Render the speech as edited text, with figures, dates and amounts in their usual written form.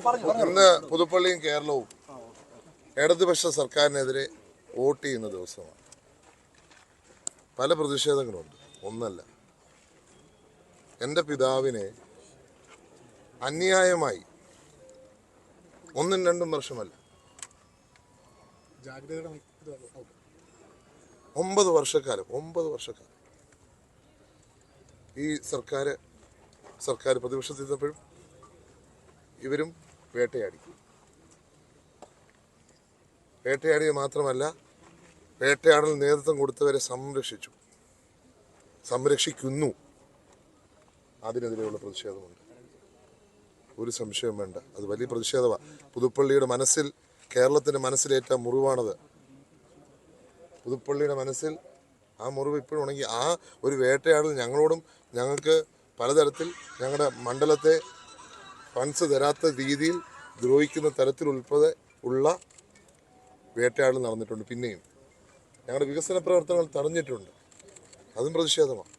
ഇന്ന് പുതുപ്പള്ളിയും കേരളവും ഇടതുപക്ഷ സർക്കാരിനെതിരെ വോട്ട് ചെയ്യുന്ന ദിവസമാണ്. പല പ്രതിഷേധങ്ങളുണ്ട്. ഒന്നല്ല, എൻ്റെ പിതാവിനെ അന്യായമായി 1-2 വർഷമല്ല 9 വർഷക്കാലം ഈ സർക്കാർ പ്രതിപക്ഷത്തിരുന്നപ്പോഴും ഇവരും വേട്ടയാടിയ മാത്രമല്ല, വേട്ടയാടൽ നേതൃത്വം കൊടുത്തവരെ സംരക്ഷിക്കുന്നു. അതിനെതിരെയുള്ള പ്രതിഷേധമുണ്ട്, ഒരു സംശയവും വേണ്ട. അത് വലിയ പ്രതിഷേധമാണ്. പുതുപ്പള്ളിയുടെ മനസ്സിൽ, കേരളത്തിൻ്റെ മനസ്സിലേറ്റ മുറിവാണത്. പുതുപ്പള്ളിയുടെ മനസ്സിൽ ആ മുറിവ് ഇപ്പോഴും ഉണങ്ങി. ആ ഒരു വേട്ടയാടൽ ഞങ്ങൾക്ക് പലതരത്തിൽ ഞങ്ങളുടെ മണ്ഡലത്തെ ഫണ്ട്സ് തരാത്ത രീതിയിൽ ദ്രോഹിക്കുന്ന തരത്തിൽ ഉൾപ്പെടെ ഉള്ള വേട്ടയാടൽ നടന്നിട്ടുണ്ട്. പിന്നെയും ഞങ്ങളുടെ വികസന പ്രവർത്തനങ്ങൾ തടഞ്ഞിട്ടുണ്ട്. അതും പ്രതിഷേധമാണ്.